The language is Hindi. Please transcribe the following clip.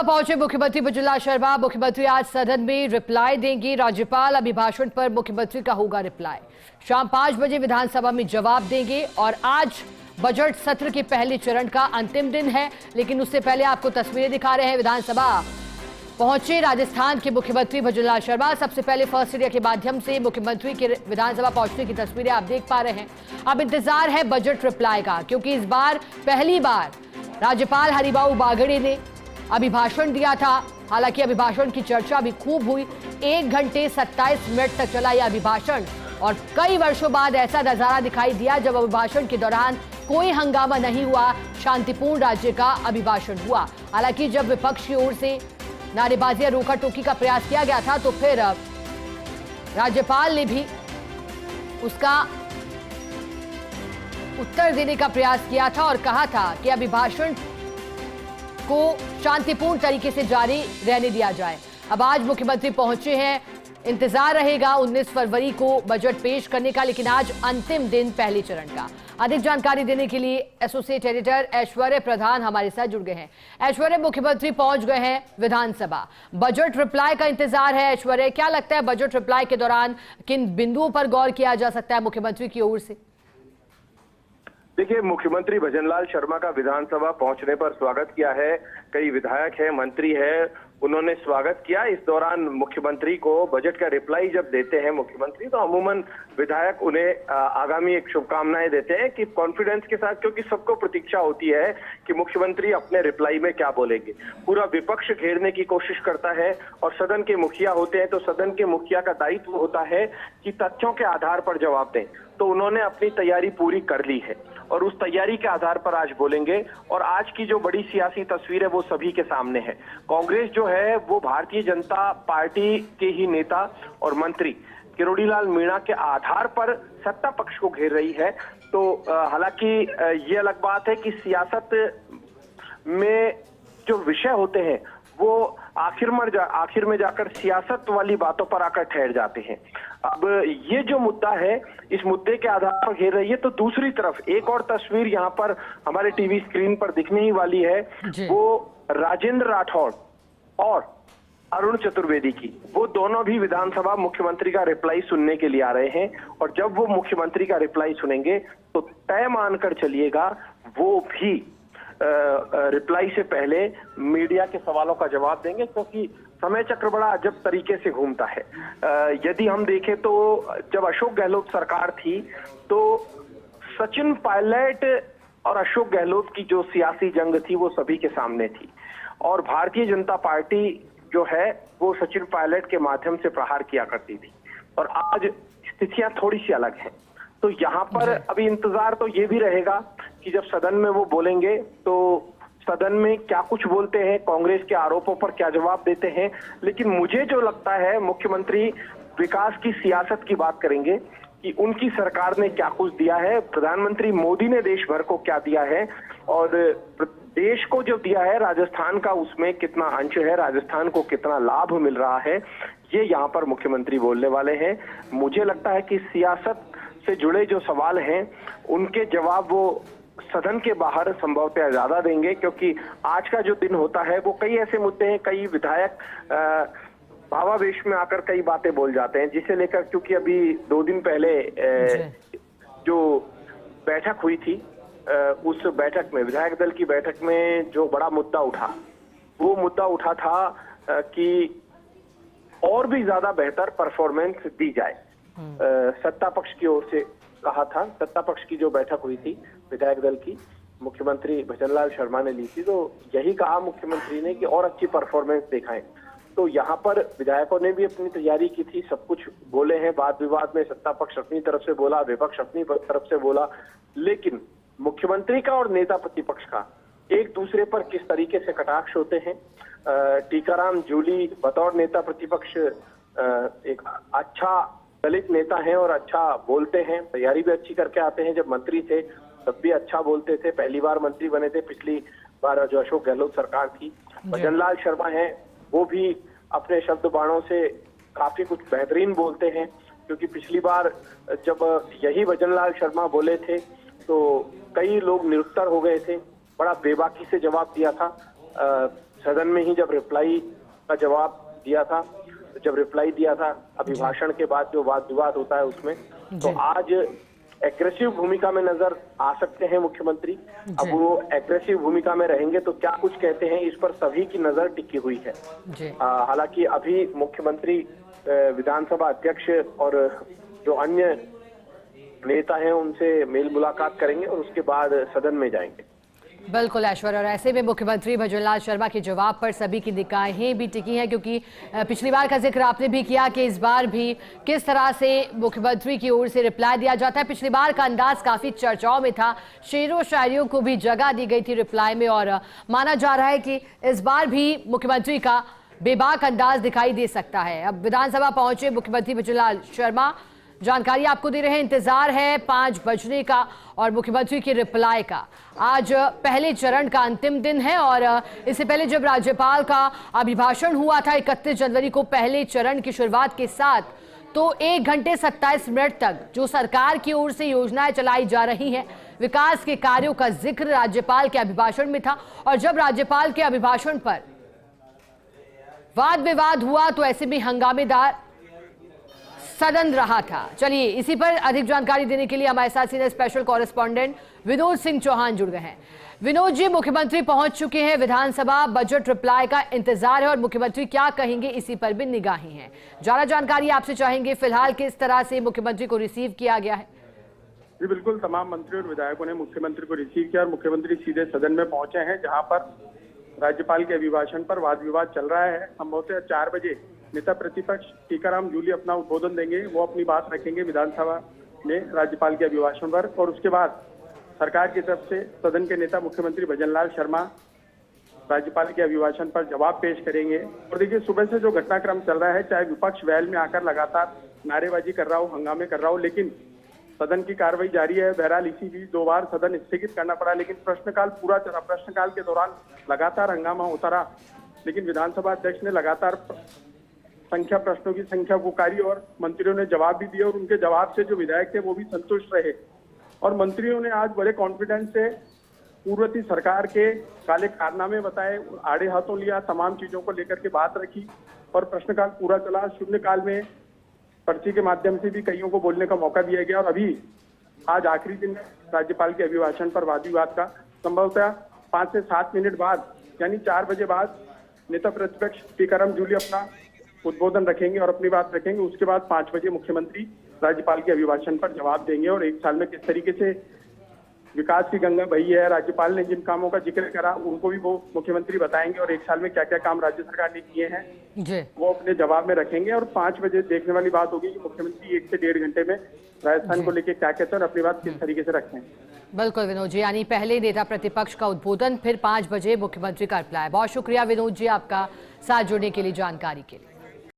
पहुंचे मुख्यमंत्री भजनलाल शर्मा। मुख्यमंत्री आज सदन में रिप्लाई देंगे। राज्यपाल अभिभाषण पर मुख्यमंत्री का होगा रिप्लाई। शाम 5 बजे विधानसभा में जवाब देंगे और आज बजट सत्र के पहले चरण का अंतिम दिन है। लेकिन उससे पहले आपको तस्वीरें दिखा रहे हैं। विधानसभा पहुंचे राजस्थान के मुख्यमंत्री भजनलाल शर्मा। सबसे पहले फर्स्ट इंडिया के माध्यम से मुख्यमंत्री के विधानसभा पहुंचने की तस्वीरें आप देख पा रहे हैं। अब इंतजार है बजट रिप्लाई का, क्योंकि इस बार पहली बार राज्यपाल हरिभाऊ बागड़े ने अभिभाषण दिया था। हालांकि अभिभाषण की चर्चा भी खूब हुई। 1 घंटे 27 मिनट तक चला यह अभिभाषण और कई वर्षों बाद ऐसा नजारा दिखाई दिया जब अभिभाषण के दौरान कोई हंगामा नहीं हुआ, शांतिपूर्ण राज्य का अभिभाषण हुआ। हालांकि जब विपक्ष की ओर से नारेबाजी या रोका टोकी का प्रयास किया गया था तो फिर राज्यपाल ने भी उसका उत्तर देने का प्रयास किया था और कहा था कि अभिभाषण को शांतिपूर्ण तरीके से जारी रहने दिया जाए। अब आज मुख्यमंत्री पहुंचे हैं। इंतजार रहेगा 19 फरवरी को बजट पेश करने का, लेकिन आज अंतिम दिन पहले चरण का। अधिक जानकारी देने के लिए एसोसिएट एडिटर ऐश्वर्य प्रधान हमारे साथ जुड़ गए हैं। ऐश्वर्य, मुख्यमंत्री पहुंच गए हैं विधानसभा, बजट रिप्लाई का इंतजार है। ऐश्वर्य, क्या लगता है बजट रिप्लाई के दौरान किन बिंदुओं पर गौर किया जा सकता है मुख्यमंत्री की ओर से? देखिए, मुख्यमंत्री भजनलाल शर्मा का विधानसभा पहुंचने पर स्वागत किया है। कई विधायक है, मंत्री है, उन्होंने स्वागत किया। इस दौरान मुख्यमंत्री को बजट का रिप्लाई जब देते हैं मुख्यमंत्री, तो अमूमन विधायक उन्हें आगामी एक शुभकामनाएं देते हैं कि कॉन्फिडेंस के साथ, क्योंकि सबको प्रतीक्षा होती है कि मुख्यमंत्री अपने रिप्लाई में क्या बोलेंगे। पूरा विपक्ष घेरने की कोशिश करता है और सदन के मुखिया होते हैं तो सदन के मुखिया का दायित्व होता है कि तथ्यों के आधार पर जवाब दें। तो उन्होंने अपनी तैयारी पूरी कर ली है और उस तैयारी के आधार पर आज बोलेंगे। और आज की जो बड़ी सियासी तस्वीर है वो सभी के सामने है। कांग्रेस जो है वो भारतीय जनता पार्टी के ही नेता और मंत्री किरोड़ीलाल मीणा के आधार पर सत्ता पक्ष को घेर रही है। तो हालांकि ये अलग बात है कि सियासत में जो विषय होते हैं वो आखिर में जाकर सियासत वाली बातों पर आकर ठहर जाते हैं। अब ये जो मुद्दा है, इस मुद्दे के आधार पर घेर रही है। तो दूसरी तरफ एक और तस्वीर यहाँ पर हमारे टीवी स्क्रीन पर दिखने ही वाली है, वो राजेंद्र राठौड़ और अरुण चतुर्वेदी की। वो दोनों भी विधानसभा मुख्यमंत्री का रिप्लाई सुनने के लिए आ रहे हैं और जब वो मुख्यमंत्री का रिप्लाई सुनेंगे तो तय मानकर चलिएगा वो भी रिप्लाई से पहले मीडिया के सवालों का जवाब देंगे, क्योंकि समय चक्र बड़ा अजब तरीके से घूमता है। यदि हम देखें तो जब अशोक गहलोत सरकार थी तो सचिन पायलट और अशोक गहलोत की जो सियासी जंग थी वो सभी के सामने थी और भारतीय जनता पार्टी जो है वो सचिन पायलट के माध्यम से प्रहार किया करती थी। और आज स्थितियां थोड़ी सी अलग हैं। तो यहाँ पर अभी इंतजार तो ये भी रहेगा कि जब सदन में वो बोलेंगे तो सदन में क्या कुछ बोलते हैं, कांग्रेस के आरोपों पर क्या जवाब देते हैं। लेकिन मुझे जो लगता है मुख्यमंत्री विकास की सियासत की बात करेंगे कि उनकी सरकार ने क्या कुछ दिया है, प्रधानमंत्री मोदी ने देश भर को क्या दिया है और देश को जो दिया है राजस्थान का उसमें कितना अंश है, राजस्थान को कितना लाभ मिल रहा है, ये यहाँ पर मुख्यमंत्री बोलने वाले हैं। मुझे लगता है कि सियासत से जुड़े जो सवाल हैं उनके जवाब वो सदन के बाहर संभवतः ज्यादा देंगे, क्योंकि आज का जो दिन होता है वो कई ऐसे मुद्दे हैं, कई विधायक भावावेश में आकर कई बातें बोल जाते हैं, जिसे लेकर क्योंकि अभी 2 दिन पहले जो बैठक हुई थी उस बैठक में, विधायक दल की बैठक में जो बड़ा मुद्दा उठा, वो मुद्दा उठा था कि और भी ज्यादा बेहतर परफॉर्मेंस दी जाए। सत्ता पक्ष की ओर से कहा था, सत्ता पक्ष की जो बैठक हुई थी विधायक दल की, मुख्यमंत्री भजनलाल शर्मा ने ली थी, तो यही कहा मुख्यमंत्री ने कि और अच्छी परफॉर्मेंस दिखाएं। तो यहाँ पर विधायकों ने भी अपनी तैयारी की थी, सब कुछ बोले हैं। वाद विवाद में सत्ता पक्ष अपनी तरफ से बोला, विपक्ष अपनी तरफ से बोला, लेकिन मुख्यमंत्री का और नेता प्रतिपक्ष का एक दूसरे पर किस तरीके से कटाक्ष होते हैं। टीकाराम जूली बतौर नेता प्रतिपक्ष एक अच्छा दलित नेता हैं और अच्छा बोलते हैं, तैयारी भी अच्छी करके आते हैं। जब मंत्री थे तब भी अच्छा बोलते थे, पहली बार मंत्री बने थे पिछली बार जो अशोक गहलोत सरकार थी। भजनलाल शर्मा हैं, वो भी अपने शब्द बाणों से काफी कुछ बेहतरीन बोलते हैं, क्योंकि पिछली बार जब यही भजनलाल शर्मा बोले थे तो कई लोग निरुत्तर हो गए थे, बड़ा बेबाकी से जवाब दिया था। सदन में ही जब रिप्लाई का जवाब दिया था, जब रिप्लाई दिया था अभिभाषण के बाद जो वाद विवाद होता है उसमें, तो आज एग्रेसिव भूमिका में नजर आ सकते हैं मुख्यमंत्री। अब वो एग्रेसिव भूमिका में रहेंगे तो क्या कुछ कहते हैं, इस पर सभी की नजर टिकी हुई है। हालांकि अभी मुख्यमंत्री विधानसभा अध्यक्ष और जो अन्य नेता हैं उनसे मेल मुलाकात करेंगे और उसके बाद सदन में जाएंगे। बिल्कुल ऐश्वर्य, और ऐसे में मुख्यमंत्री भजनलाल शर्मा के जवाब पर सभी की निगाहें भी टिकी हैं, क्योंकि पिछली बार का जिक्र आपने भी किया कि इस बार भी किस तरह से मुख्यमंत्री की ओर से रिप्लाई दिया जाता है। पिछली बार का अंदाज काफी चर्चाओं में था, शेरों शायरियों को भी जगह दी गई थी रिप्लाई में, और माना जा रहा है कि इस बार भी मुख्यमंत्री का बेबाक अंदाज दिखाई दे सकता है। अब विधानसभा पहुंचे मुख्यमंत्री भजनलाल शर्मा, जानकारी आपको दे रहे हैं। इंतजार है 5 बजने का और मुख्यमंत्री की रिप्लाई का। आज पहले चरण का अंतिम दिन है और इससे पहले जब राज्यपाल का अभिभाषण हुआ था 31 जनवरी को पहले चरण की शुरुआत के साथ, तो 1 घंटे 27 मिनट तक जो सरकार की ओर से योजनाएं चलाई जा रही हैं, विकास के कार्यों का जिक्र राज्यपाल के अभिभाषण में था। और जब राज्यपाल के अभिभाषण पर वाद विवाद हुआ तो ऐसे में हंगामेदार सदन रहा था। चलिए इसी पर अधिक जानकारी देने के लिए हमारे साथ senior special correspondent Vinod Singh Chauhan जुड़ गए हैं। विनोद जी, मुख्यमंत्री पहुंच चुके हैं, विधानसभा बजट रिप्लाई का इंतजार है और मुख्यमंत्री क्या कहेंगे इसी पर भी निगाहें हैं। ज्यादा जानकारी आपसे चाहेंगे, फिलहाल किस तरह से मुख्यमंत्री को रिसीव किया गया है? जी बिल्कुल, तमाम मंत्री और विधायकों ने मुख्यमंत्री को रिसीव किया और मुख्यमंत्री सीधे सदन में पहुंचे हैं, जहां पर राज्यपाल के अभिभाषण पर वाद विवाद चल रहा है। संभवतः 4 बजे नेता प्रतिपक्ष टीकाराम जूली अपना उद्बोधन देंगे, वो अपनी बात रखेंगे विधानसभा में राज्यपाल के अभिभाषण पर, और उसके बाद सरकार की तरफ से सदन के नेता मुख्यमंत्री भजनलाल शर्मा राज्यपाल के अभिभाषण पर जवाब पेश करेंगे। और देखिए, सुबह से जो घटनाक्रम चल रहा है, चाहे विपक्ष वैल में आकर लगातार नारेबाजी कर रहा हो, हंगामे कर रहा हो, लेकिन सदन की कार्रवाई जारी है। बहरहाल इसी बीच 2 बार सदन स्थगित करना पड़ा, लेकिन प्रश्नकाल पूरा चला। प्रश्नकाल के दौरान लगातार हंगामा होता रहा, लेकिन विधानसभा अध्यक्ष ने लगातार प्रश्नों की संख्या पुकारी और मंत्रियों ने जवाब भी दिए, और उनके जवाब से जो विधायक थे वो भी संतुष्ट रहे। और मंत्रियों ने आज बड़े कॉन्फिडेंस से पूर्ववर्ती सरकार के काले कारनामे बताए, आड़े हाथों लिया, तमाम चीजों को लेकर के बात रखी और प्रश्नकाल पूरा चला। शून्यकाल में पर्ची के माध्यम से भी कईयों को बोलने का मौका दिया गया, और अभी आज आखिरी दिन राज्यपाल के अभिभाषण पर वाद विवाद का संभवतः 5 से 7 मिनट बाद, यानी 4 बजे बाद नेता प्रतिपक्ष टीकाराम जूली अपना उद्बोधन रखेंगे और अपनी बात रखेंगे। उसके बाद 5 बजे मुख्यमंत्री राज्यपाल के अभिभाषण पर जवाब देंगे और 1 साल में किस तरीके से विकास की गंगा बही है, राज्यपाल ने जिन कामों का जिक्र करा उनको भी वो मुख्यमंत्री बताएंगे, और 1 साल में क्या क्या काम राज्य सरकार ने किए हैं वो अपने जवाब में रखेंगे। और 5 बजे देखने वाली बात होगी कि मुख्यमंत्री 1 से 1.5 घंटे में राजस्थान को लेकर क्या कहते हैं और अपनी बात किस तरीके से रखते हैं। बिल्कुल विनोद जी, यानी पहले नेता प्रतिपक्ष का उद्बोधन, फिर 5 बजे मुख्यमंत्री का रिप्लाई। बहुत शुक्रिया विनोद जी आपका साथ जुड़ने के लिए, जानकारी के लिए।